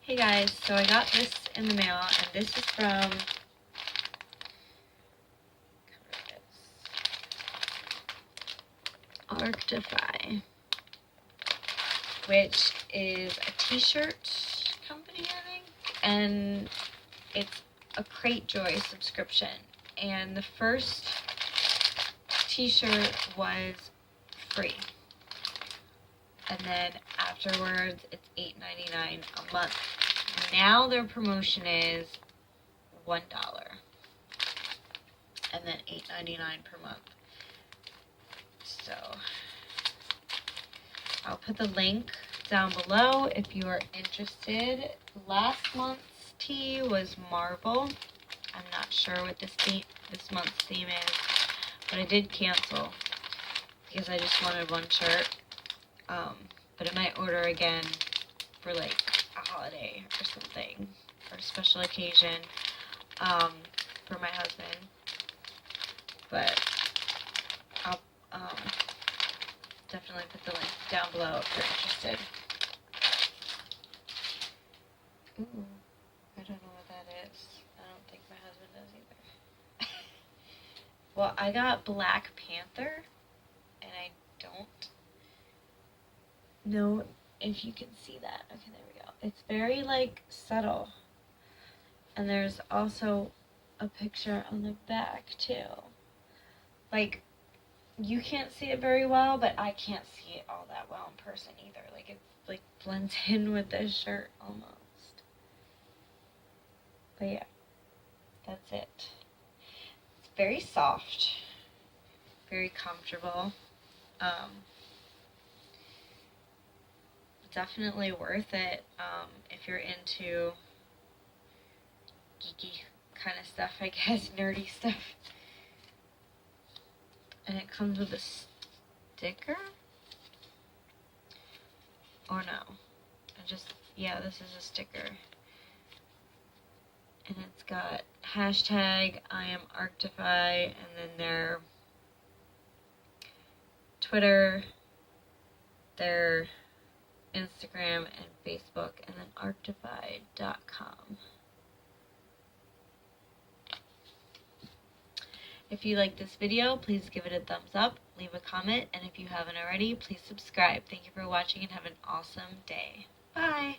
Hey guys, so I got this in the mail, and this is from Arctify, which is a t-shirt company, I think, and it's a Crate Joy subscription, and the first t-shirt was free, and then afterwards it's $8.99 a month. Now their promotion is $1 and then $8.99 per month. So I'll put the link down below if you are interested. Last month's tee was Marvel. I'm not sure what this month's theme is, but I did cancel because I just wanted one shirt. But I might order again for like a holiday or something, or a special occasion, for my husband. But I'll definitely put the link down below if you're interested. Ooh, I don't know what that is. I don't think my husband does either. Well, I got Black Panther, and I don't know if you can see that. Okay, there we go. It's very, like, subtle. And there's also a picture on the back, too. Like, you can't see it very well, but I can't see it all that well in person either. Like, it, like, blends in with this shirt almost. But yeah, that's it. It's very soft, very comfortable. Definitely worth it if you're into geeky kind of stuff, I guess, nerdy stuff. And it comes with a sticker? Or no? Yeah, this is a sticker. And it's got hashtag I am Arctify, and then their Twitter, their Instagram and Facebook, and then arctify.com. If you like this video, please give it a thumbs up, leave a comment, and if you haven't already, please subscribe. Thank you for watching and have an awesome day. Bye!